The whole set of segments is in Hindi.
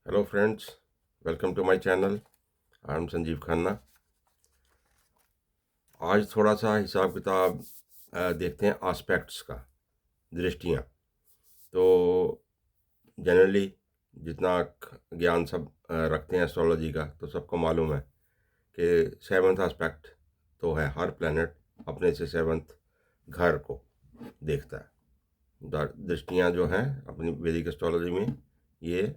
Hello friends, welcome to my channel. I am Sanjeev Khanna. आज थोड़ा सा हिसाब किताब देखते हैं एस्पेक्ट्स का, दृष्टियाँ। तो जनरली जितना ज्ञान सब रखते हैं एस्ट्रोलॉजी का, तो सबको मालूम है कि सेवन्थ एस्पेक्ट तो है, हर प्लेनेट अपने से सेवन्थ घर को देखता है। दृष्टियाँ जो हैं अपनी वैदिक एस्ट्रोलॉजी में, ये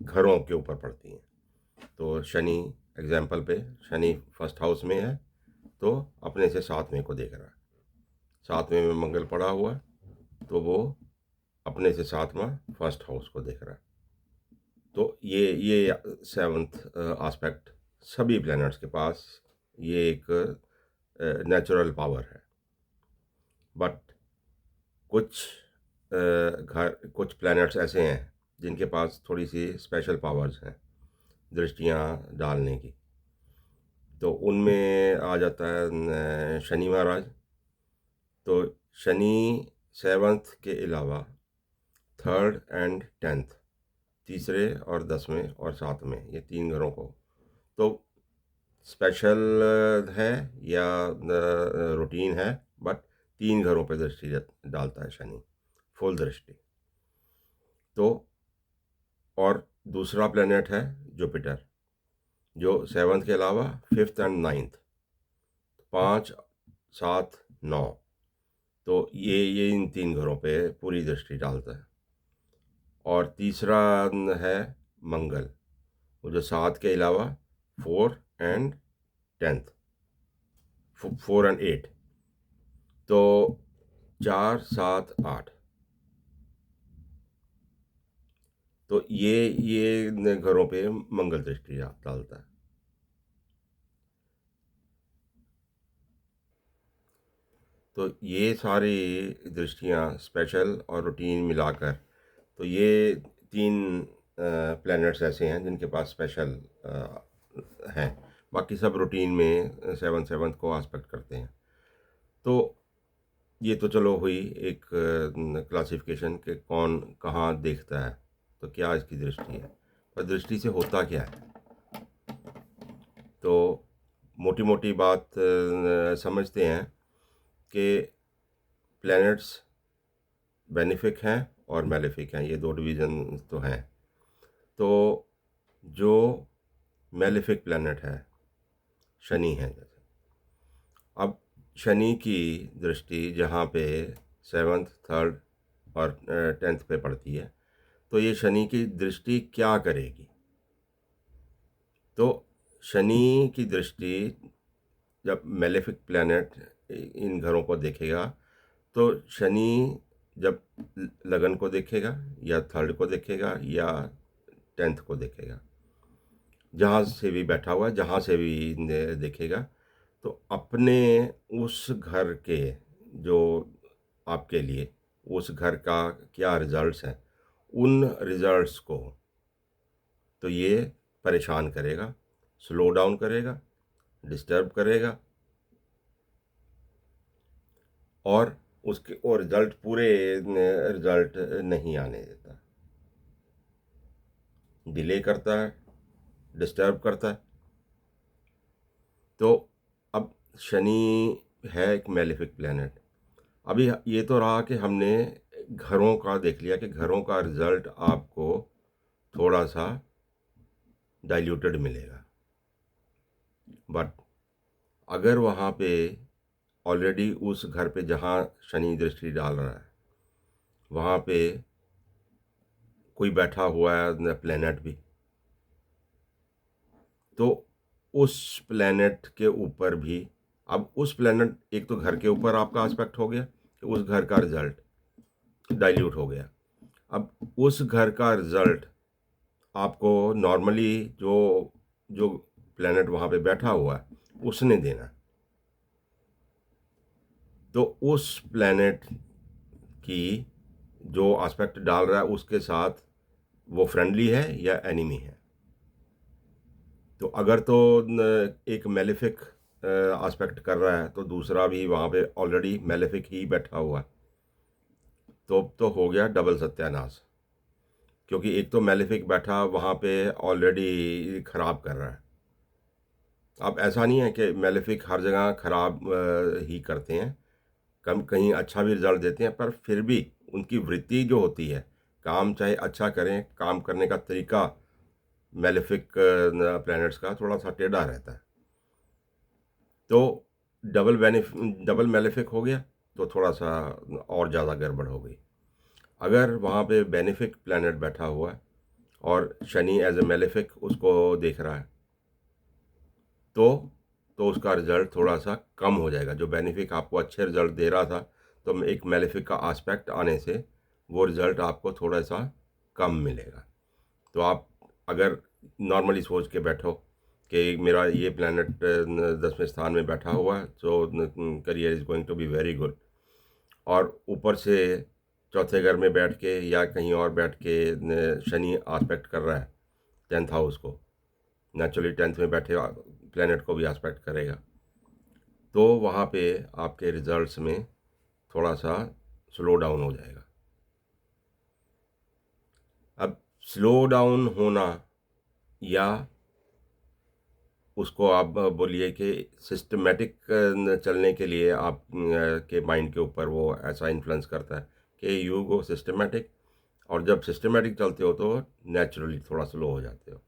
घरों के ऊपर पड़ती हैं। तो शनि एग्जाम्पल पे, शनि फर्स्ट हाउस में है तो अपने से सातवें को देख रहा है। सातवें में मंगल पड़ा हुआ है तो वो अपने से सातवां फर्स्ट हाउस को देख रहा है। तो ये सेवन्थ एस्पेक्ट सभी प्लैनेट्स के पास, ये एक नेचुरल पावर है। बट कुछ कुछ प्लैनेट्स ऐसे हैं जिनके पास थोड़ी सी स्पेशल पावर्स हैं दृष्टियाँ डालने की। तो उनमें आ जाता है शनि महाराज। तो शनि सेवन्थ के अलावा थर्ड एंड टेंथ, तीसरे और 10वें और 7वें, ये तीन घरों को तो स्पेशल है या रूटीन है, बट तीन घरों पे दृष्टि डालता है शनि, फुल दृष्टि। तो और दूसरा प्लेनेट है जुपिटर, जो सेवन्थ के अलावा फिफ्थ एंड नाइन्थ, 5, 7, 9, तो ये इन तीन घरों पे पूरी दृष्टि डालता है। और तीसरा है मंगल, वो जो 7 के अलावा 4 एंड 10th, 4 एंड 8, तो 4, 7, 8, तो ये घरों पे मंगल दृष्टि डालता है। तो ये सारी दृष्टियाँ स्पेशल और रूटीन मिलाकर, तो ये तीन प्लैनेट्स ऐसे हैं जिनके पास स्पेशल हैं। बाकी सब रूटीन में सेवन सेवन्थ को एस्पेक्ट करते हैं। तो ये तो चलो हुई एक क्लासिफिकेशन के कौन कहाँ देखता है, तो क्या इसकी दृष्टि है, पर दृष्टि से होता क्या है। तो मोटी मोटी बात समझते हैं कि प्लैनेट्स बेनिफिक हैं और मैलेफिक हैं, ये दो डिवीज़न तो हैं। तो जो मैलेफिक प्लैनेट है शनि है, जैसे अब शनि की दृष्टि जहाँ पे सेवन्थ, थर्ड और 10th पे पड़ती है, तो ये शनि की दृष्टि क्या करेगी। तो शनि की दृष्टि जब मेलेफिक प्लैनेट इन घरों को देखेगा, तो शनि जब लगन को देखेगा या थर्ड को देखेगा या 10th को देखेगा, जहाँ से भी बैठा हुआ, जहाँ से भी देखेगा, तो अपने उस घर के जो आपके लिए उस घर का क्या रिजल्ट्स हैं, उन रिजल्ट्स को तो ये परेशान करेगा, स्लो डाउन करेगा, डिस्टर्ब करेगा, और उसके और रिजल्ट पूरे रिजल्ट नहीं आने देता, डिले करता है, डिस्टर्ब करता है। तो अब शनि है एक मेलेफिक प्लैनेट। अभी ये तो रहा कि हमने घरों का देख लिया कि घरों का रिजल्ट आपको थोड़ा सा डाइल्यूटेड मिलेगा। बट अगर वहाँ पे ऑलरेडी उस घर पे जहाँ शनि दृष्टि डाल रहा है, वहाँ पे कोई बैठा हुआ है प्लेनेट भी, तो उस प्लेनेट के ऊपर भी, अब उस प्लेनेट, एक तो घर के ऊपर आपका एस्पेक्ट हो गया कि उस घर का रिजल्ट डाइल्यूट हो गया। अब उस घर का रिजल्ट आपको नॉर्मली जो जो प्लेनेट वहाँ पे बैठा हुआ है उसने देना। तो उस प्लेनेट की जो एस्पेक्ट डाल रहा है उसके साथ वो फ्रेंडली है या एनिमी है। तो अगर तो एक मेलेफिक एस्पेक्ट कर रहा है, तो दूसरा भी वहाँ पे ऑलरेडी मेलेफिक ही बैठा हुआ है, तो हो गया डबल सत्यानाश। क्योंकि एक तो मेलेफिक बैठा वहाँ पे ऑलरेडी ख़राब कर रहा है। अब ऐसा नहीं है कि मेलेफिक हर जगह ख़राब ही करते हैं, कम कहीं अच्छा भी रिजल्ट देते हैं, पर फिर भी उनकी वृत्ति जो होती है, काम चाहे अच्छा करें, काम करने का तरीका मेलेफिक प्लैनेट्स का थोड़ा सा टेढ़ा रहता है। तो डबल मेलेफिक हो गया तो थोड़ा सा और ज़्यादा गड़बड़ हो गई। अगर वहाँ पे बेनिफिक प्लैनेट बैठा हुआ है और शनि एज ए मेलेफिक उसको देख रहा है, तो उसका रिज़ल्ट थोड़ा सा कम हो जाएगा। जो बेनिफिक आपको अच्छे रिज़ल्ट दे रहा था, तो एक मेलेफिक का आस्पेक्ट आने से वो रिज़ल्ट आपको थोड़ा सा कम मिलेगा। तो आप अगर नॉर्मली सोच के बैठो कि मेरा ये प्लैनेट 10वें स्थान में बैठा हुआ है, तो career is going to be very good, और ऊपर से चौथे घर में बैठ के या कहीं और बैठ के शनि आस्पेक्ट कर रहा है 10th हाउस को, नेचुरली 10th में बैठे प्लैनेट को भी आस्पेक्ट करेगा, तो वहाँ पे आपके रिजल्ट्स में थोड़ा सा स्लो डाउन हो जाएगा। अब स्लो डाउन होना, या उसको आप बोलिए कि सिस्टमेटिक चलने के लिए आप के माइंड के ऊपर वो ऐसा इन्फ्लुएंस करता है कि यू गो सिस्टमेटिक, और जब सिस्टमेटिक चलते हो तो नेचुरली थोड़ा स्लो हो जाते हो।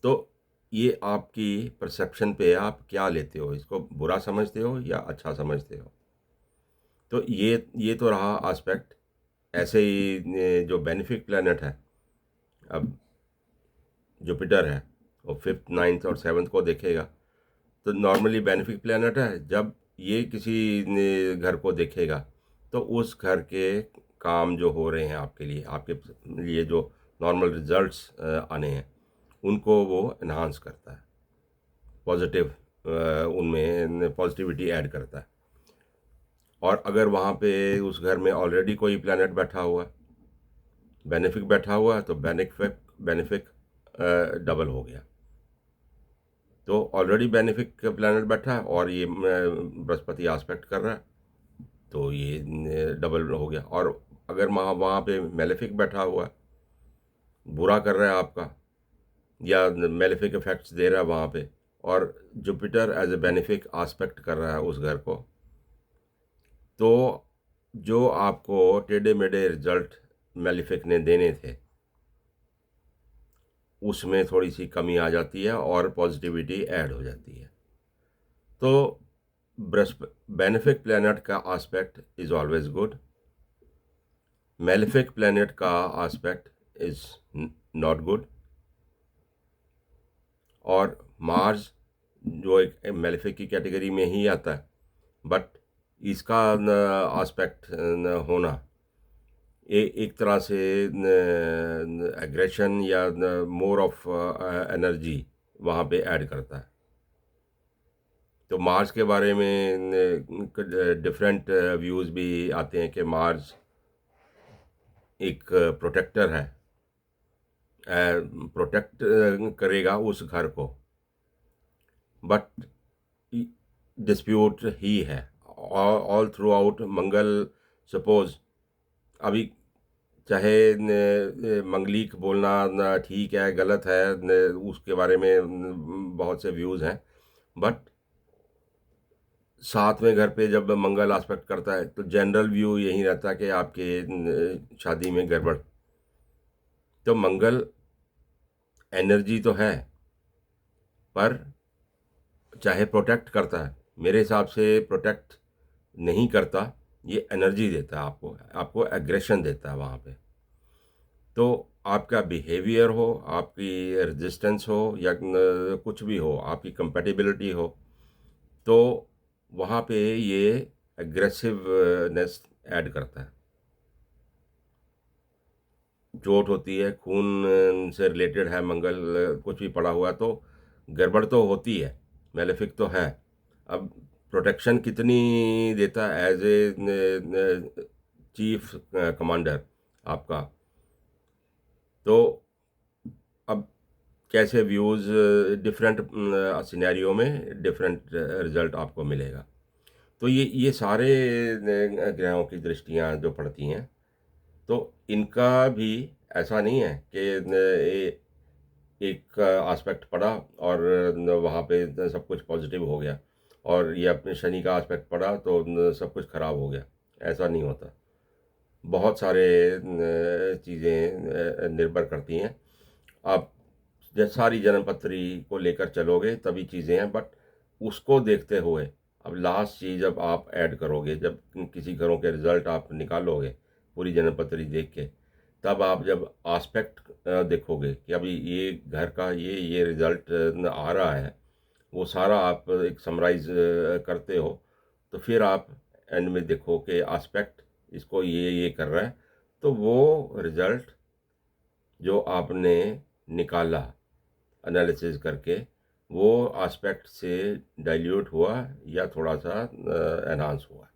तो ये आपकी परसेप्शन पे आप क्या लेते हो, इसको बुरा समझते हो या अच्छा समझते हो। तो ये तो रहा एस्पेक्ट। ऐसे ही जो बेनिफिक प्लैनेट है, अब जुपिटर है, वो 5th 9th और 7th को देखेगा, तो नॉर्मली बेनिफिक प्लैनेट है। जब ये किसी घर को देखेगा तो उस घर के काम जो हो रहे हैं आपके लिए, जो नॉर्मल रिजल्ट्स आने हैं, उनको वो इन्हांस करता है, पॉजिटिव उनमें पॉजिटिविटी ऐड करता है। और अगर वहाँ पे उस घर में ऑलरेडी कोई प्लैनेट बैठा हुआ है, बेनिफिक बैठा हुआ है, तो बेनिफिक डबल हो गया। तो ऑलरेडी बेनिफिक प्लैनेट बैठा है और ये बृहस्पति आस्पेक्ट कर रहा है, तो ये डबल हो गया। और अगर वहाँ वहाँ पे मेलेफिक बैठा हुआ है, बुरा कर रहा है आपका, या मेलेफिक इफेक्ट्स दे रहा है वहाँ पे, और Jupiter as a benefic aspect कर रहा है उस घर को, तो जो आपको टेढ़े मेढ़े रिजल्ट मेलेफिक ने देने थे, उसमें थोड़ी सी कमी आ जाती है और पॉजिटिविटी ऐड हो जाती है। तो बेनिफिक प्लैनेट का aspect is always good, malefic planet का आस्पेक्ट इज़ नॉट गुड। और मार्स जो एक मेलेफिक की कैटेगरी में ही आता है, बट इसका आस्पेक्ट होना एक तरह से एग्रेशन या मोर ऑफ एनर्जी वहाँ पे ऐड करता है। तो मार्स के बारे में डिफरेंट व्यूज़ भी आते हैं कि मार्स एक प्रोटेक्टर है, प्रोटेक्ट करेगा उस घर को, बट डिस्प्यूट ही है ऑल थ्रू आउट। मंगल सपोज, अभी चाहे मंगलिक बोलना ठीक है गलत है, उसके बारे में बहुत से व्यूज़ हैं, बट 7वें घर पे जब मंगल आस्पेक्ट करता है तो जनरल व्यू यही रहता है कि आपके शादी में गड़बड़। तो मंगल एनर्जी तो है, पर चाहे प्रोटेक्ट करता है, मेरे हिसाब से प्रोटेक्ट नहीं करता, ये एनर्जी देता है आपको, एग्रेशन देता है वहाँ पे। तो आपका बिहेवियर हो, आपकी रेजिस्टेंस हो, या कुछ भी हो, आपकी कंपेटिबिलिटी हो, तो वहाँ पे ये एग्रेसिवनेस ऐड करता है। चोट होती है, खून से रिलेटेड है, मंगल कुछ भी पड़ा हुआ है, तो गड़बड़ तो होती है, मेलेफिक तो है। अब प्रोटेक्शन कितनी देता है एज ए चीफ कमांडर आपका, तो अब कैसे व्यूज़ डिफरेंट सिनेरियो में डिफरेंट रिजल्ट आपको मिलेगा। तो ये सारे ग्रहों की दृष्टियाँ जो पड़ती हैं, तो इनका भी ऐसा नहीं है कि एक एस्पेक्ट पढ़ा और वहाँ पे सब कुछ पॉजिटिव हो गया, और ये अपने शनि का एस्पेक्ट पढ़ा तो सब कुछ खराब हो गया। ऐसा नहीं होता। बहुत सारे चीज़ें निर्भर करती हैं। आप जब सारी जन्मपत्री को लेकर चलोगे तभी चीज़ें हैं, बट उसको देखते हुए अब लास्ट चीज़ जब आप ऐड करोगे, जब किसी घरों के रिज़ल्ट आप निकालोगे पूरी जन्मपत्री देख के, तब आप जब एस्पेक्ट देखोगे कि अभी ये घर का ये रिज़ल्ट आ रहा है, वो सारा आप एक समराइज़ करते हो, तो फिर आप एंड में देखो कि एस्पेक्ट इसको ये कर रहा है, तो वो रिज़ल्ट जो आपने निकाला एनालिसिस करके, वो एस्पेक्ट से डाइल्यूट हुआ या थोड़ा-सा एनहांस हुआ।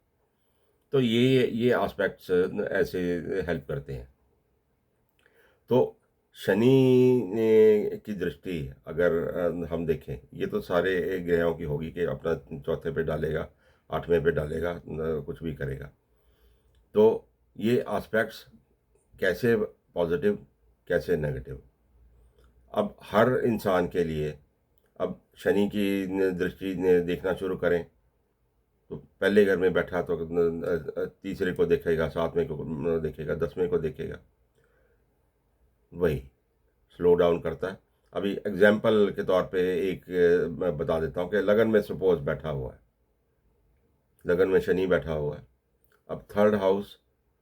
तो ये एस्पेक्ट्स ऐसे हेल्प करते हैं। तो शनि की दृष्टि अगर हम देखें, ये तो सारे ग्रहों की होगी कि अपना चौथे पे डालेगा, 8वें पे डालेगा, कुछ भी करेगा। तो ये एस्पेक्ट्स कैसे पॉजिटिव, कैसे नेगेटिव। अब हर इंसान के लिए अब शनि की दृष्टि देखना शुरू करें, तो पहले घर में बैठा तो तीसरे को देखेगा, 7वें को देखेगा, 10वें को देखेगा, वही स्लो डाउन करता है। अभी एग्जाम्पल के तौर पे एक मैं बता देता हूँ कि लगन में सपोज बैठा हुआ है, लगन में शनि बैठा हुआ है। अब थर्ड हाउस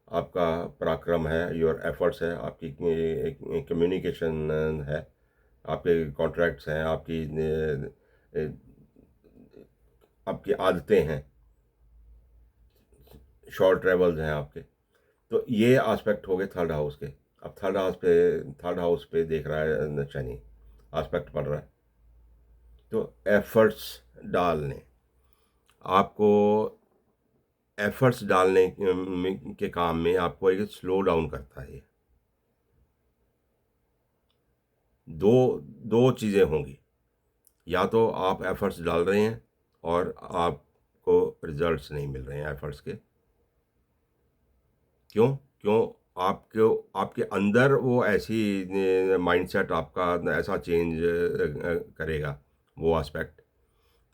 आपका पराक्रम है, योर एफर्ट्स है, आपकी कम्युनिकेशन है, आपके कॉन्ट्रैक्ट्स हैं, आपकी आदतें हैं, शॉर्ट ट्रेवल्स हैं आपके। तो ये एस्पेक्ट हो गए थर्ड हाउस के। अब थर्ड हाउस पे देख रहा है शनि, एस्पेक्ट पढ़ रहा है, तो एफर्ट्स डालने, आपको एफर्ट्स डालने के काम में आपको एक स्लो डाउन करता है। दो दो चीज़ें होंगी, या तो आप एफर्ट्स डाल रहे हैं और आपको रिजल्ट्स नहीं मिल रहे हैं एफर्ट्स के। क्यों क्यों आपके आपके अंदर वो ऐसी माइंडसेट आपका ऐसा चेंज करेगा वो एस्पेक्ट,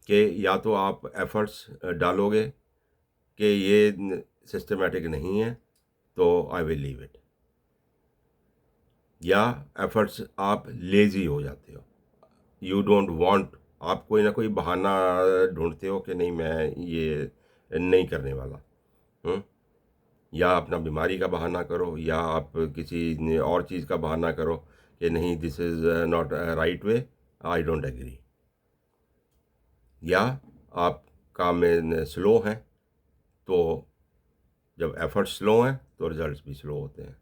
कि या तो आप एफर्ट्स डालोगे कि ये सिस्टमेटिक नहीं है, तो आई विल लीव इट, या एफर्ट्स आप लेज़ी हो जाते हो, यू डोंट वांट, आप कोई ना कोई बहाना ढूंढते हो कि नहीं मैं ये नहीं करने वाला। हुँ? या अपना बीमारी का बहाना करो, या आप किसी और चीज़ का बहाना करो कि नहीं this is not right way, I don't agree. या आप काम में स्लो हैं, तो जब एफर्ट स्लो हैं तो रिजल्ट्स भी स्लो होते हैं।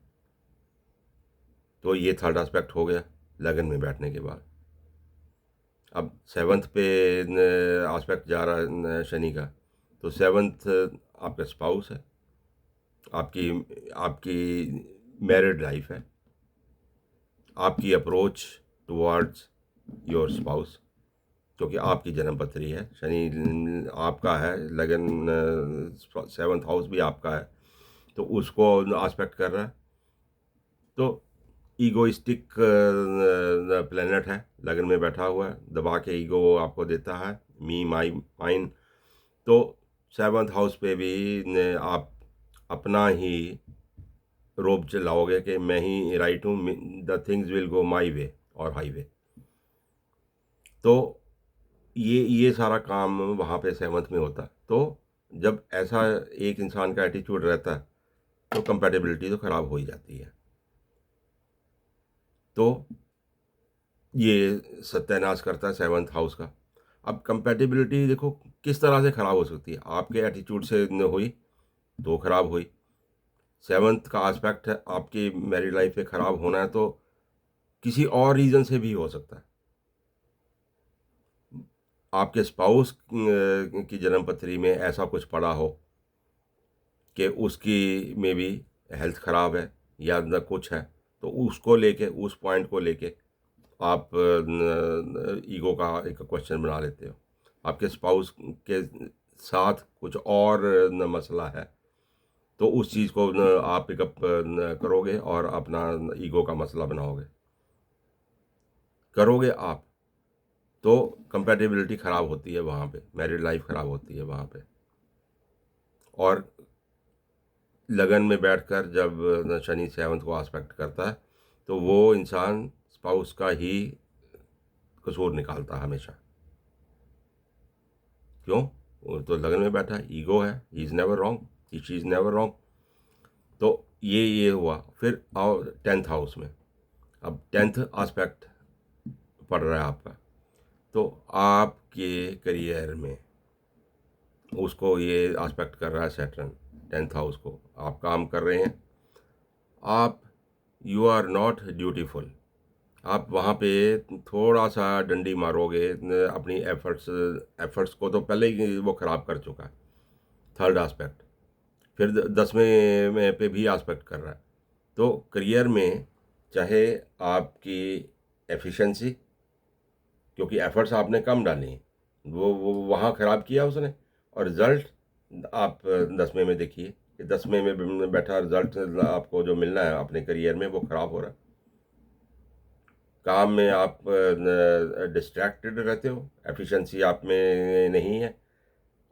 तो ये थर्ड एस्पेक्ट हो गया लगन में बैठने के बाद। अब सेवन्थ पे एस्पेक्ट जा रहा है शनि का, तो सेवन्थ आपका स्पाउस है, आपकी आपकी मैरिड लाइफ है, आपकी अप्रोच टुवर्ड्स योर स्पाउस, क्योंकि आपकी जन्मपत्री है, शनि आपका है, लगन सेवन्थ हाउस भी आपका है, तो उसको एस्पेक्ट कर रहा है। तो ईगोइस्टिक प्लेनेट है, लगन में बैठा हुआ है, दबा के ईगो आपको देता है, मी माई माइन। तो सेवन्थ हाउस पे भी आप अपना ही रोब चलाओगे कि मैं ही राइट हूँ, द थिंग्स विल गो माई वे और हाईवे। तो ये सारा काम वहाँ पे सेवन्थ में होता है। तो जब ऐसा एक इंसान का एटीट्यूड रहता है, तो कंपैटिबिलिटी तो ख़राब हो ही जाती है। तो ये सत्यानाश करता है सेवन्थ हाउस का। अब कंपैटिबिलिटी देखो किस तरह से ख़राब हो सकती है, आपके एटीट्यूड से न हुई तो ख़राब हुई। सेवन्थ का एस्पेक्ट है, आपकी मैरिड लाइफ में ख़राब होना है तो किसी और रीज़न से भी हो सकता है। आपके स्पाउस की जन्मपत्री में ऐसा कुछ पड़ा हो कि उसकी में भी हेल्थ ख़राब है या न कुछ है, तो उसको लेके, उस पॉइंट को लेके आप ईगो का एक क्वेश्चन बना लेते हो। आपके स्पाउस के साथ कुछ और न मसला है, तो उस चीज़ को आप पिकअप करोगे और अपना ईगो का मसला बनाओगे, करोगे आप, तो कंपैटिबिलिटी ख़राब होती है वहाँ पे, मैरिड लाइफ ख़राब होती है वहाँ पे। और लगन में बैठकर जब शनि सेवंथ को आस्पेक्ट करता है, तो वो इंसान स्पाउस का ही कसूर निकालता है हमेशा। क्यों? वो तो लगन में बैठा है, ईगो है, he is never wrong, she is never wrong. तो ये हुआ। फिर आओ 10th हाउस में। अब 10th आस्पेक्ट पड़ रहा है आपका, तो आपके करियर में उसको ये आस्पेक्ट कर रहा है सैटर्न, 10th हाउस को। आप काम कर रहे हैं, आप, यू आर नॉट ड्यूटीफुल। आप वहाँ पे थोड़ा सा डंडी मारोगे अपनी एफर्ट्स, एफर्ट्स को तो पहले ही वो ख़राब कर चुका है, थर्ड आस्पेक्ट। फिर 10वें में पे भी आस्पेक्ट कर रहा है। तो करियर में चाहे आपकी एफिशिएंसी, क्योंकि एफर्ट्स आपने कम डाली हैं, वो वहाँ ख़राब किया उसने, और रिज़ल्ट आप 10वें में देखिए कि 10वें में बैठा रिज़ल्ट आपको जो मिलना है अपने करियर में वो ख़राब हो रहा है। काम में आप डिस्ट्रैक्टेड रहते हो, एफिशिएंसी आप में नहीं है,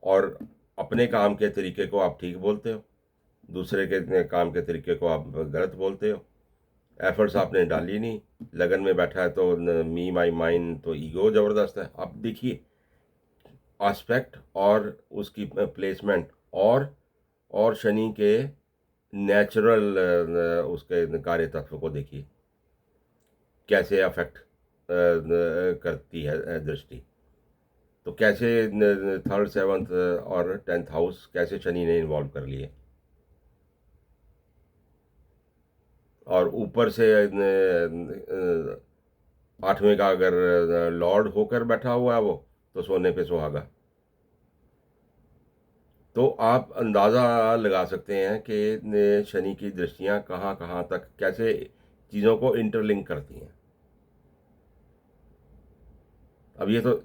और अपने काम के तरीके को आप ठीक बोलते हो, दूसरे के काम के तरीके को आप गलत बोलते हो। एफर्ट्स आपने डाली नहीं, लगन में बैठा है तो मी माई माइंड, तो ईगो ज़बरदस्त है। आप देखिए आस्पेक्ट और उसकी प्लेसमेंट, और शनि के नेचुरल उसके कार्य तत्व को देखिए कैसे अफेक्ट करती है दृष्टि। तो कैसे थर्ड सेवन्थ और 10th हाउस कैसे शनि ने इन्वॉल्व कर लिए, और ऊपर से 8वें का अगर लॉर्ड होकर बैठा हुआ है वो, तो सोने पे सुहागा। तो आप अंदाज़ा लगा सकते हैं कि शनि की दृष्टियां कहाँ कहाँ तक कैसे चीज़ों को इंटरलिंक करती हैं। अब ये तो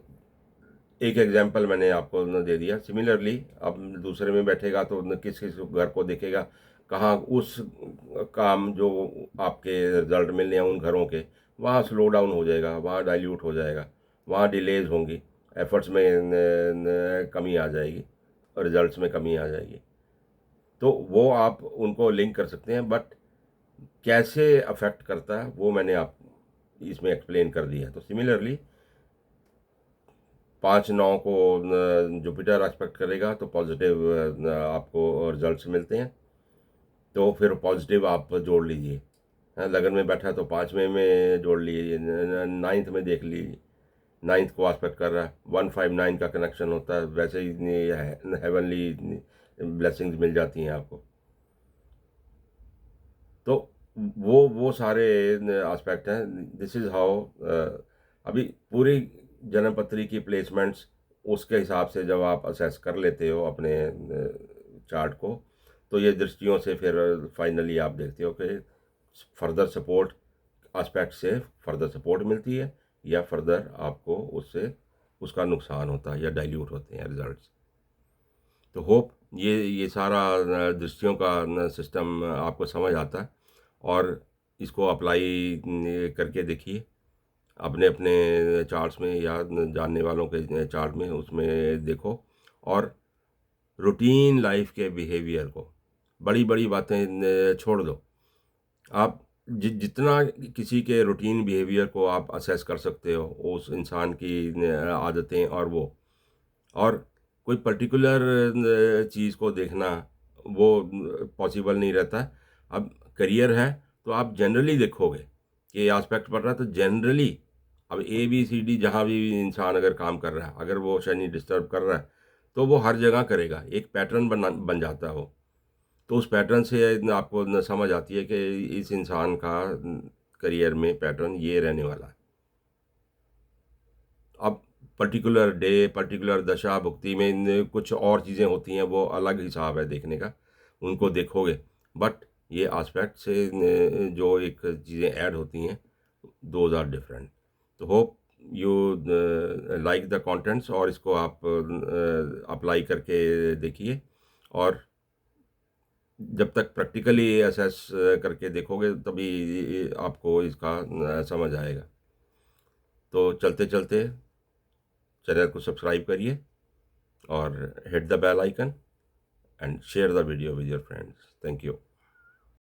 एक एग्जांपल मैंने आपको न दे दिया। सिमिलरली अब दूसरे में बैठेगा तो न किस किस घर को देखेगा, कहाँ उस काम जो आपके रिजल्ट मिलने हैं उन घरों के, वहाँ स्लो डाउन हो जाएगा, वहाँ डाइल्यूट हो जाएगा, वहाँ डिलेज होंगी, एफर्ट्स में कमी आ जाएगी, और रिजल्ट्स में कमी आ जाएगी। तो वो आप उनको लिंक कर सकते हैं, बट कैसे अफेक्ट करता है वो मैंने आप इसमें एक्सप्लेन कर दिया है। तो सिमिलरली 5/9 को जुपिटर एस्पेक्ट करेगा तो पॉजिटिव आपको रिजल्ट्स मिलते हैं। तो फिर पॉजिटिव आप जोड़ लीजिए। हाँ, लगन में बैठा तो 5वें में जोड़ लीजिए, 9th में देख लीजिए, 9th को एस्पेक्ट कर रहा है, 159 का कनेक्शन होता है, वैसे ही हेवनली ब्लेसिंग्स मिल जाती हैं आपको। तो वो सारे एस्पेक्ट हैं। दिस इज़ हाउ अभी पूरी जन्मपत्री की प्लेसमेंट्स उसके हिसाब से जब आप असेस कर लेते हो अपने चार्ट को, तो ये दृष्टियों से फिर फाइनली आप देखते हो कि फर्दर सपोर्ट एस्पेक्ट से फर्दर सपोर्ट मिलती है, या फर्दर आपको उससे उसका नुकसान होता है या डाइल्यूट होते हैं रिजल्ट्स। तो होप ये सारा दृष्टियों का सिस्टम आपको समझ आता है, और इसको अप्लाई करके देखिए अपने अपने चार्ट्स में, या जानने वालों के चार्ट में, उसमें देखो। और रूटीन लाइफ के बिहेवियर को, बड़ी बड़ी बातें छोड़ दो। आप जितना किसी के रूटीन बिहेवियर को आप असेस कर सकते हो, उस इंसान की आदतें और वो, और कोई पर्टिकुलर चीज़ को देखना वो पॉसिबल नहीं रहता। अब करियर है तो आप जनरली देखोगे कि ये एस्पेक्ट पड़ रहा है, तो जनरली अब ए बी सी डी जहाँ भी इंसान अगर काम कर रहा है, अगर वो शनि डिस्टर्ब कर रहा है, तो वो हर जगह करेगा, एक पैटर्न बन जाता है वो। तो उस पैटर्न से आपको समझ आती है कि इस इंसान का करियर में पैटर्न ये रहने वाला है। अब पर्टिकुलर डे, पर्टिकुलर दशा भुक्ति में कुछ और चीज़ें होती हैं, वो अलग हिसाब है देखने का, उनको देखोगे। बट ये एस्पेक्ट से जो एक चीज़ें ऐड होती हैं, दोज आर डिफरेंट। तो hope you like the contents, और इसको आप अप्लाई करके देखिए, और जब तक प्रैक्टिकली असेस करके देखोगे तभी आपको इसका समझ आएगा। तो चलते चलते चैनल को सब्सक्राइब करिए और hit the bell icon and share the video with your friends. Thank you.